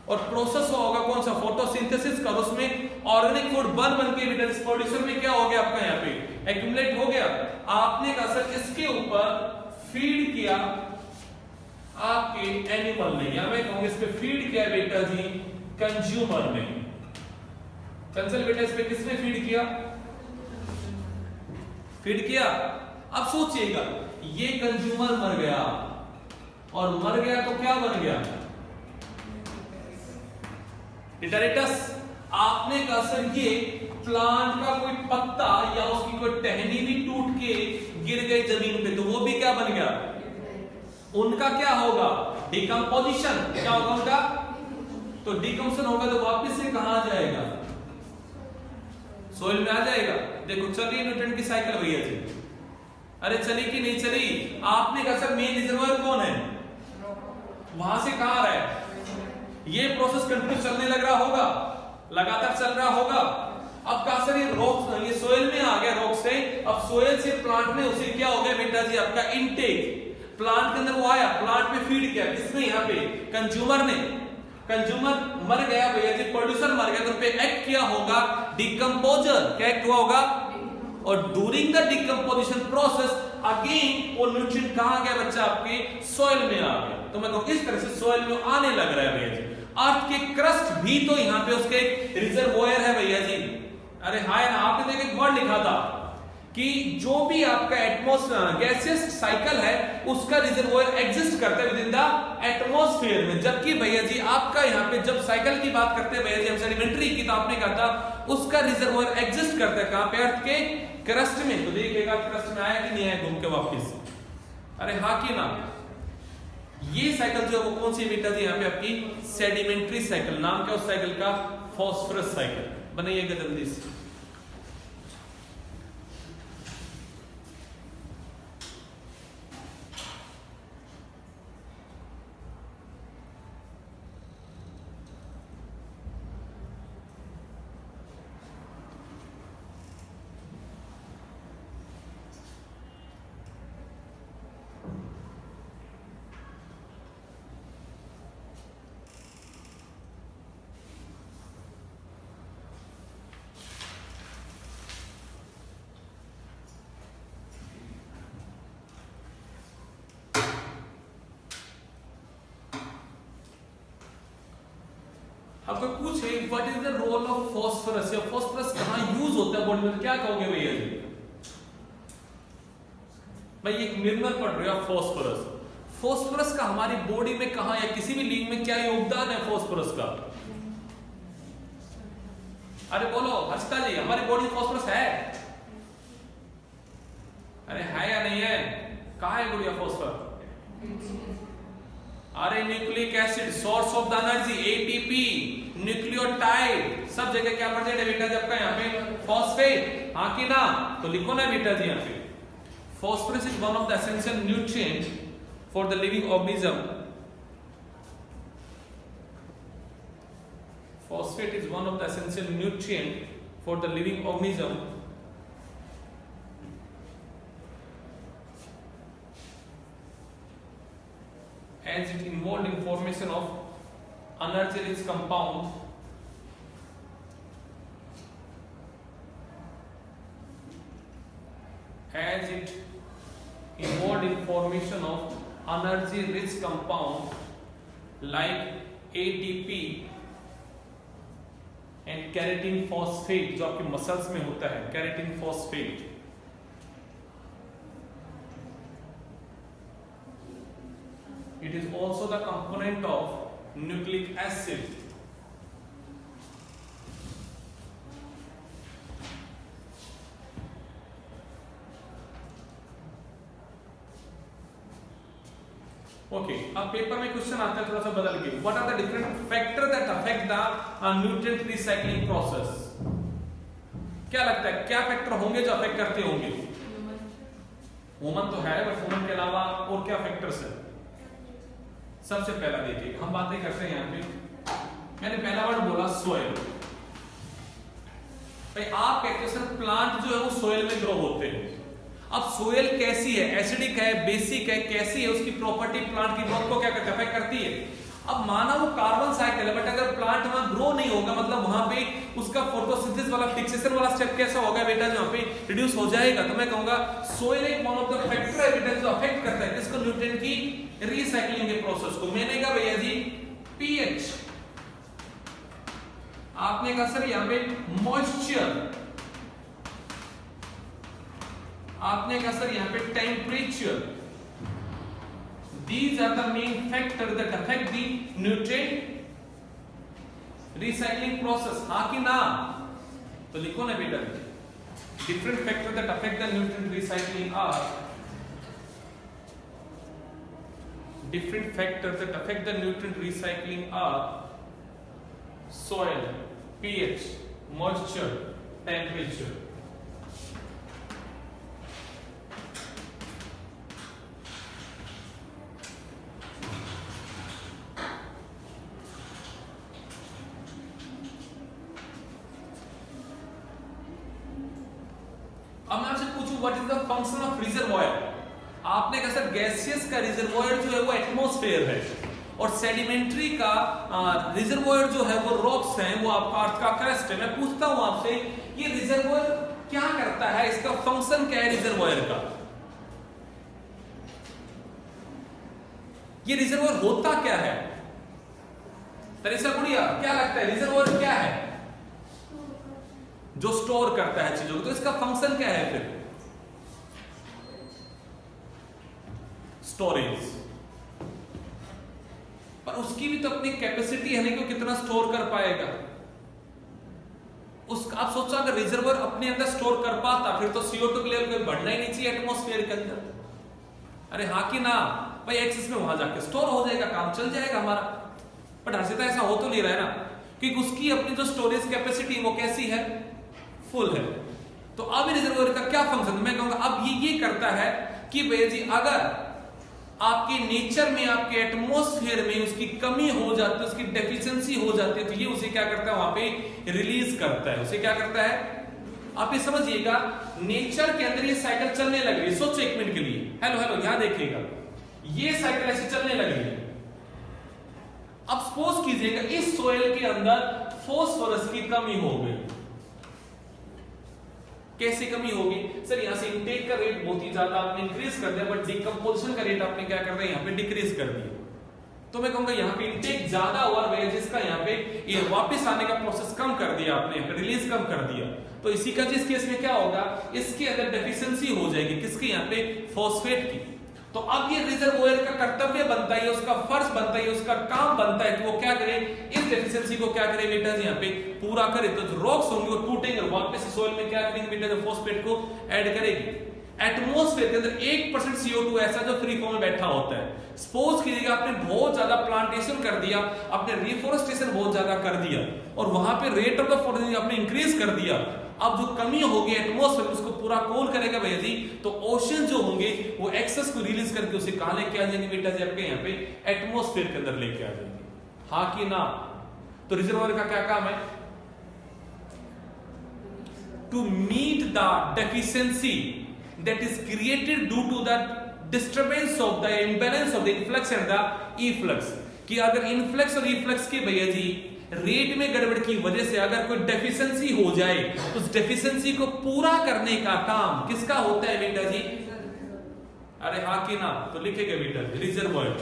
और प्रोसेस हुआ होगा कौन सा, फोटोसिंथेसिस का, उसमें ऑर्गेनिक फूड बन के बेटा इस प्रोड्यूसर में क्या हो गया आपका यहाँ पे एक्यूमुलेट हो गया। आपने कहा सर इसके ऊपर फीड किया आपके एनिमल ने, या मैं कहूंगा इस पे फीड किया बेटा जी कंज्यूमर ने। कंसल बेटा इस पे किसने फीड किया, फीड किया। अब सोचिएगा ये कंज्यूमर मर गया, और मर गया तो क्या बन गया, डिटरेटस। आपने कहा सर ये प्लांट का कोई पत्ता या उसकी कोई टहनी भी टूट के गिर गई जमीन पे तो वो भी क्या बन गया, उनका क्या होगा, डिकम्पोजिशन। क्या होगा उनका, तो डिकम्पोजिशन होगा तो वापस से कहां आ जाएगा, सोइल में आ जाएगा। देखो चल रही न्यूट्रिएंट की साइकिल भैया जी, अरे चली कि नहीं चली। आपने कहा सर मेन रिजर्वायर कौन है, वहां से कहां आ रहा है, ये प्रोसेस कंटिन्यू चलने लग रहा होगा, लगातार चल रहा होगा। अब कहा सर ये रॉक, ये सोइल में आ गया रॉक से, अब सोइल से प्लांट में उसे क्या हो गया बेटा जी आपका इनटेक, प्लांट के अंदर वो आया, प्लांट में फीड किया, किसने यहाँ पे, कंज्यूमर ने। कंज्यूमर मर गया भैया जी, प्रोड्यूसर मर गया तो पे एक्ट किया होगा डिकम्पोजर, क्या एक्ट हुआ होगा, और during the decomposition process again वो न्यूट्रिएंट कहां गया बच्चा, आपके सोइल में आ गया। तो मैं कहूं इस तरह से सोइल में आने लग रहा है भैया जी। अर्थ के क्रस्ट भी तो यहाँ पे उसके रिजर्वोयर है भैया जी। अरे हाय ना, आपने देखे वर्ड लिखा था कि जो भी आपका एटमॉस्फेयर गैसियस साइकिल है उसका रिजर्वोयर एग्जिस्ट करता है विद इन द एटमॉस्फेयर में। जबकि भैया जी आपका यहाँ पे जब साइकिल की बात करते हैं भैया जी हम सेडिमेंट्री की, तो आपने कहा था उसका रिजर्वोयर एग्जिस्ट करता है कहां पे, अर्थ के क्रस्ट में। तो देखिएगा क्रस्ट में आया कि नहीं आया घूम के वापिस, अरे हाँ कि ना। ये साइकिल जो है वो कौन सी बेटा जी यहाँ पे आपकी सेडिमेंट्री साइकिल, नाम क्या उस साइकिल का, फॉस्फोरस साइकिल। बनाइएगा जल्दी से। आपको पूछे what is the role of phosphorus, या फॉस्फोरस कहां यूज होता है बॉडी में, क्या कहोगे भैया जी। भाई एक मिनरल पढ़ रहे हो आप, फॉस्फोरस। फॉस्फोरस का हमारी बॉडी में कहां या किसी भी लिंग में क्या योगदान है फॉस्फोरस का, अरे बोलो हर्षिता जी, हमारी बॉडी में फॉस्फोरस है, अरे है या नहीं है, कहां है गुड़िया फॉस्फोरस, अरे nucleic acid source of the energy, ATP, nucleotide, सब जगह क्या प्रेजेंट है बेटा जी आपका यहाँ पे, फॉस्फेट, हाँ कि ना। तो लिखो ना बेटा जी यहाँ पे, phosphorus is one of the essential nutrients for the living organism. Phosphate is one of the essential nutrient for the living organism. As it involved in formation of energy-rich compound. As it involved in formation of energy-rich compound like ATP and keratin phosphate, जो आपके muscles में होता है, keratin phosphate. It is also the component of nucleic acid. Okay, अब paper में question आता है थोड़ा सा बदल के, what are the different factor that affect the nutrient recycling process. क्या लगता है क्या फैक्टर होंगे जो अफेक्ट करते होंगे? ह्यूमन तो है, बट ह्यूमन के अलावा और क्या फैक्टर्स है? सबसे पहला देखिए, हम बातें करते हैं यहाँ पे, मैंने पहला वर्ड बोला सोइल। भाई आप कहते हो सर प्लांट जो है वो सोइल में ग्रो होते हैं। अब सोइल कैसी है, एसिडिक है, बेसिक है, कैसी है, उसकी प्रॉपर्टी प्लांट की ग्रोथ को क्या करती है, अफेक्ट करती है। अब माना वो कार्बन साइकिल है, बट अगर प्लांट वहां ग्रो नहीं होगा, मतलब वहां पे उसका फोटोसिंथेसिस वाला फिक्सेशन वाला स्टेप कैसा होगा बेटा, जहां पे रिड्यूस हो जाएगा। तो मैं कहूंगा सोइल एक वन ऑफ द फैक्टर है बेटा जो अफेक्ट करता है किसको, न्यूट्रिएंट की रिसाइक्लिंग के प्रोसेस को। मैंने कहा भैया जी पीएच, आपने कहा सर यहां पे मॉइस्चर, आपने कहा सर यहां पे temperature. These are the main factors that affect the nutrient recycling process. हाँ कि ना? तो लिखो ना बेटा, different factors that affect the nutrient recycling are, different factors that affect the nutrient recycling are soil, pH, moisture, temperature. अब मैं आपसे पूछूं what is the function of reservoir. आपने कहा सर गैसियस का रिजर्वॉयर जो है वो एटमॉस्फेयर है, और सेडिमेंट्री का रिजर्वॉयर जो है वो रॉक्स हैं, वो आपका अर्थ का क्रस्ट है। मैं पूछता हूं आपसे ये रिजर्वॉयर क्या करता है, इसका फंक्शन क्या है रिजर्वॉयर का? ये रिजर्वॉयर होता क्या है? तरीसा गुड़िया क्या लगता है रिजर्वॉयर क्या है? जो स्टोर करता है चीजों को। तो इसका फंक्शन क्या है फिर? स्टोरेज। पर उसकी भी तो अपनी कैपेसिटी है ना कि वो कितना स्टोर कर पाएगा। आप सोचो अगर रिजर्वर अपने अंदर स्टोर कर पाता फिर तो CO2 के लेवल बढ़ना ही नहीं चाहिए एटमॉस्फेयर के अंदर। अरे हाँ कि ना भाई, एक्सेस में वहां जाके स्टोर हो जाएगा, काम चल जाएगा हमारा। बट हर्षिता ऐसा हो तो नहीं रहा है ना, क्योंकि उसकी अपनी जो स्टोरेज कैपेसिटी वो कैसी है, फुल है। तो अब रिजर्वोयर का क्या फंक्शन, मैं कहूंगा अब ये करता है कि भैया जी अगर आपके नेचर में, आपके एटमॉस्फेयर में उसकी कमी हो जाती है, उसकी डेफिशिएंसी हो जाती है, तो ये उसे क्या करता है वहां पे रिलीज करता है। उसे क्या करता है, आप ये समझिएगा नेचर के अंदर ये साइकिल चलने लग रही है। सोचो एक मिनट के लिए, हेलो हेलो यहां देखिएगा, ये साइकिल ऐसे चलने लग रही है। अब सपोज कीजिएगा इस सोइल के अंदर फास्फोरस की कमी हो गई। कैसे कमी होगी सर, यहां से इनटेक का रेट बहुत ही ज्यादा आपने इंक्रीज कर दिया, बट डिकम्पोजिशन का रेट आपने क्या कर दिया, यहां पे डिक्रीज कर दिया। तो मैं कहूंगा यहां पे इनटेक ज्यादा हुआ है, जिसका यहां पे ये वापस आने का प्रोसेस कम कर दिया आपने, रिलीज कम कर दिया। तो इसी का जिस केस में क्या होगा, इसके अंदर डेफिशिएंसी हो जाएगी किसकी, यहां पे फॉस्फेट की। तो अब ये रिजर्वोयर का कर्तव्य बनता है, उसका फर्ज बनता है, उसका काम बनता है कि वो क्या करे, इस डेफिशिएंसी को क्या करे बेटा जी यहाँ पे पूरा करे। तो जो रॉक्स होंगे वो टूटेंगे, वापस सोइल में क्या करेंगे बेटा, जो फॉस्फेट को ऐड करेगी। एटमॉस्फेयर के अंदर 1% CO2 ऐसा जो फ्री फॉर्म में बैठा होता है। सपोज कीजिएगा आपने बहुत ज्यादा प्लांटेशन कर दिया, आपने रिफॉरेस्टेशन बहुत ज्यादा कर दिया, और वहां पे रेट ऑफ द फॉरेस्ट आपने इंक्रीज कर दिया। अब जो कमी होगी एटमॉस्फेयर उसको पूरा कूल करेगा भैया जी, तो ओशन जो होंगे वो एक्सेस को रिलीज करके उसे कहां लेके आ जाएंगे बेटा जी, आपके यहाँ पे एटमॉस्फेयर के अंदर लेके आ जाएंगे। हाँ कि ना? तो रिजर्वोयर का क्या काम है, to meet the deficiency that is created due to the disturbance of the imbalance of the influx and the efflux। कि अगर इनफ्लक्स और इफ्लक्स के भैया जी रेट में गड़बड़ की वजह से अगर कोई डेफिशिएंसी हो जाए तो उस डेफिशिएंसी को पूरा करने का काम किसका होता है बेटा जी? अरे हाँ कि ना? तो लिखेगा बेटा reservoir.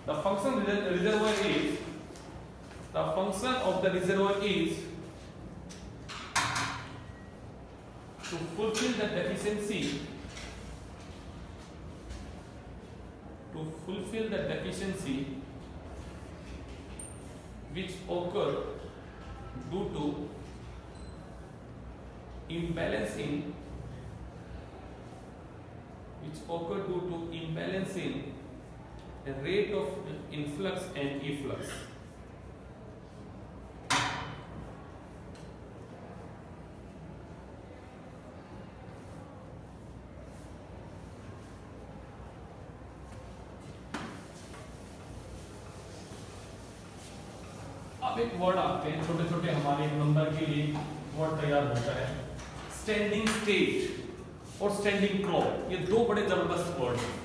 The function reservoir is, the function of the reservoir is to fulfill the deficiency, to fulfill the deficiency which occur due to imbalance in, which occur due to imbalance in rate of influx and efflux. अब एक word आते हैं छोटे छोटे हमारे number के लिए word तैयार होता है, स्टैंडिंग स्टेट और स्टैंडिंग क्रॉप। ये दो बड़े जबरदस्त वर्ड हैं।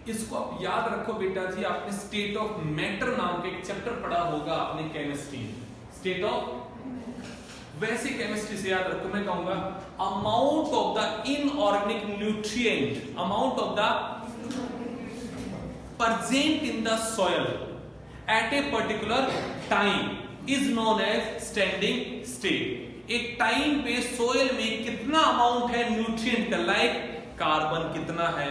इसको आप याद रखो बेटा जी, आपने स्टेट ऑफ मैटर नाम के एक चैप्टर पढ़ा होगा आपने केमिस्ट्री। स्टेट ऑफ, वैसे केमिस्ट्री से याद रखो, मैं कहूंगा amount of the inorganic nutrient, amount of the present in the soil at a particular time is known as standing state. एक टाइम पे सॉइल में कितना अमाउंट है न्यूट्रिएंट का, लाइक कार्बन कितना है,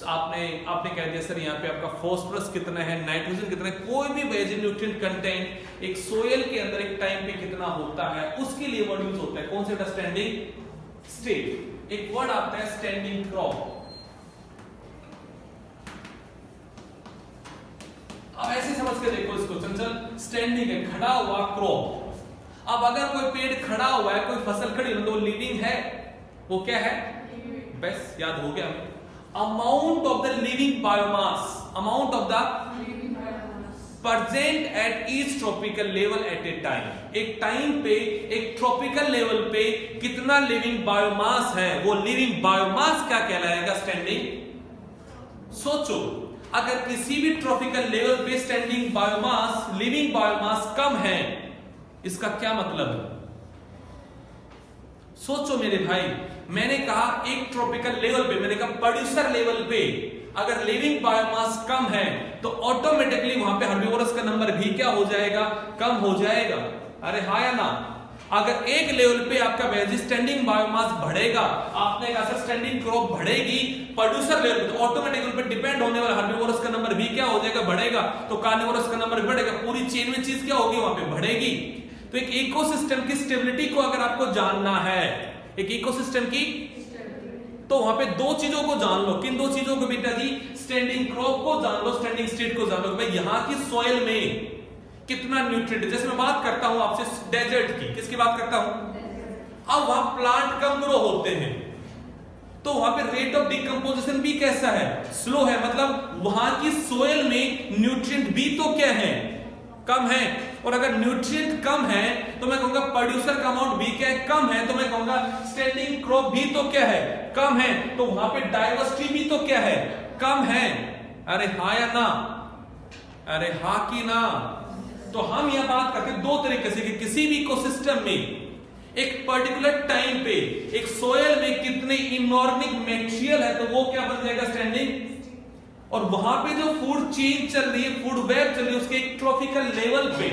आपने कह दिया सर यहाँ पे आपका फास्फोरस कितना है, नाइट्रोजन कितना है, कोई भी बेसिक न्यूट्रिएंट कंटेंट एक सोयल के अंदर एक टाइम पे कितना होता है, उसके लिए वर्ड यूज होता है कौन से, स्टैंडिंग स्टेट। एक वर्ड आता है स्टैंडिंग क्रॉप। अब ऐसे समझ के देखो इसको, चंचल स्टैंडिंग है, खड़ा हुआ क्रॉप। अब अगर कोई पेड़ खड़ा हुआ है, कोई फसल खड़ी है, तो वो लिविंग है, वो क्या है, बस याद हो गया हमें। Amount of the living biomass, amount of the present at each tropical level at a time. एक टाइम पे एक ट्रॉपिकल लेवल पे कितना लिविंग बायोमास है, वो लिविंग बायोमास क्या कहलाएगा, स्टैंडिंग। सोचो अगर किसी भी ट्रॉपिकल लेवल पे स्टैंडिंग बायोमास, लिविंग बायोमास कम है, इसका क्या मतलब है, सोचो मेरे भाई। मैंने कहा एक ट्रॉपिकल लेवल पे, मैंने कहा प्रोड्यूसर लेवल पे अगर लिविंग बायोमास कम है तो ऑटोमेटिकली वहां पे हर्बिवोरस का नंबर भी क्या हो जाएगा, कम हो जाएगा। अरे हाँ या ना। अगर एक लेवल पे आपका स्टैंडिंग बायोमास बढ़ेगा, आपने कहा सर स्टैंडिंग क्रॉप बढ़ेगी प्रोड्यूसर लेवल पे, तो ऑटोमेटिक उन पे डिपेंड होने वाला हर्बिवोरस का नंबर भी क्या हो जाएगा, बढ़ेगा। तो कार्निवोरस का नंबर बढ़ेगा, पूरी चेन में चीज क्या होगी, वहां पे बढ़ेगी। तो एक इकोसिस्टम की स्टेबिलिटी को अगर आपको जानना है, एक इकोसिस्टम की, तो वहां पे दो चीजों को जान लो। किन दो चीजों को बेटा जी, स्टैंडिंग क्रॉप को जान लो, स्टैंडिंग स्टेट को जान लो। भाई यहां की सॉइल में कितना न्यूट्रिएंट, जैसे मैं बात करता हूं आपसे डेजर्ट की, किसकी बात करता हूं, अब वहां प्लांट कम ग्रो होते हैं, तो वहां पे रेट ऑफ डिकम्पोजिशन भी कैसा है, स्लो है। मतलब वहां की सॉइल में न्यूट्रिएंट भी तो क्या है, कम है। और अगर न्यूट्रिएंट कम है तो मैं कहूंगा प्रोड्यूसर का अमाउंट भी क्या है, कम है। तो मैं कहूंगा स्टैंडिंग क्रॉप भी तो क्या है, कम है। तो वहां पे डाइवर्सिटी भी तो क्या है, कम है। अरे हाँ या ना, अरे हाँ की ना। तो हम यह बात करते हैं दो तरीके से कि किसी भी इकोसिस्टम में एक पर्टिकुलर टाइम पे एक सोयल में कितने इनऑर्गेनिक मटेरियल है, तो वो क्या बन जाएगा, स्टैंडिंग। और वहां पे जो फूड चेन चल रही है, फूड वेब चल रही है, उसके एक ट्रॉपिकल लेवल पे,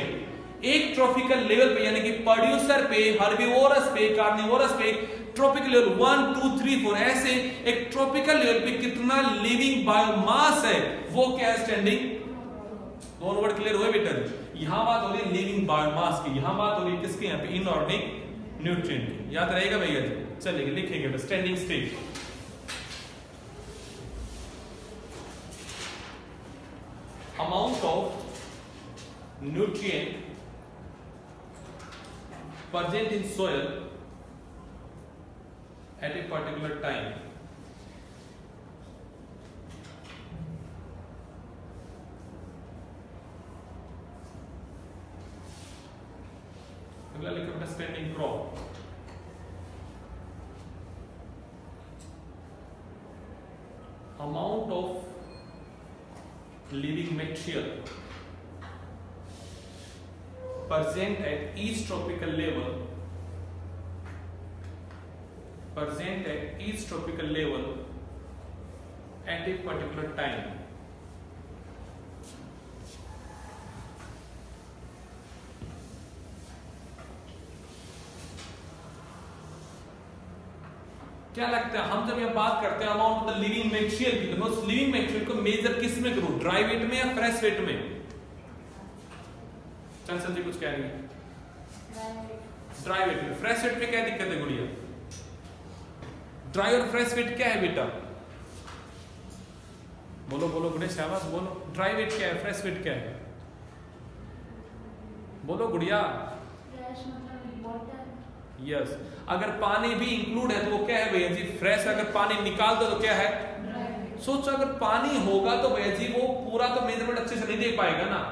एक ट्रॉपिकल लेवल पे यानी कि प्रोड्यूसर पे, हर्बिवोरस पे, कार्निवोरस पे, ट्रॉपिकल लेवल 1 2 3 4 ऐसे एक ट्रॉपिकल लेवल पे कितना लिविंग बायोमास है, वो क्या है, स्टैंडिंग। दोनों वर्ड क्लियर हुए बेटा। यहां बात हो रही है लिविंग बायोमास की, यहां बात हो रही है किसकी, यहां पे इनऑर्गेनिक न्यूट्रिएंट की। याद रहेगा भैया जी, चलिए लिखेंगे standing state. Amount of nutrient present in soil at a particular time अगला लिखो standing crop. Amount of living material present at each tropical level, present at each tropical level at a particular time। क्या लगता है, हम जब यह बात करते हैं amount of the living material की, तो मैं उस लिविंग मटेरियल को मेजर किस में करूं, ड्राई वेट में या फ्रेश वेट में, चंचल जी कुछ कह रही है? ड्राई वेट में। फ्रेश वेट में क्या दिक्कत है गुड़िया? ड्राई और फ्रेश वेट क्या है बेटा? बोलो बोलो गुड़िया, शाबाश बोलो। ड्राई वेट क्या है, फ्रेश वेट क्या है? बोलो गुड़िया। यस, अगर पानी भी इंक्लूड है तो वो क्या है भैया जी? फ्रेश। अगर पानी निकाल दो तो क्या है? सोचो अगर पानी होगा तो भैया जी वो पूरा तो मेजरमेंट अच्छे से नहीं दे पाएगा ना।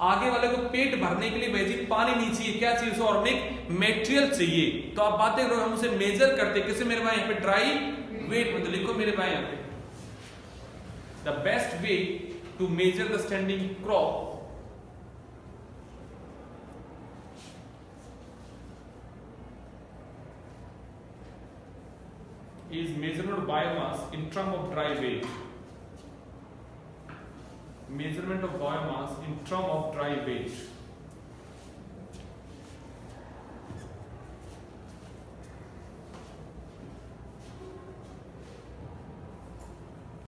आगे वाले को पेट भरने के लिए भैया जी पानी नहीं चाहिए, क्या चाहिए? ऑर्गेनिक मेटेरियल चाहिए। तो आप बातें करो, हम उसे मेजर करते किसे मेरे भाई? यहाँ पे ड्राई वेट में। तो लिखो मेरे भाई यहाँ पे, the best way to measure the standing crop is measurement of biomass in terms of dry weight. Measurement of biomass in terms of dry weight.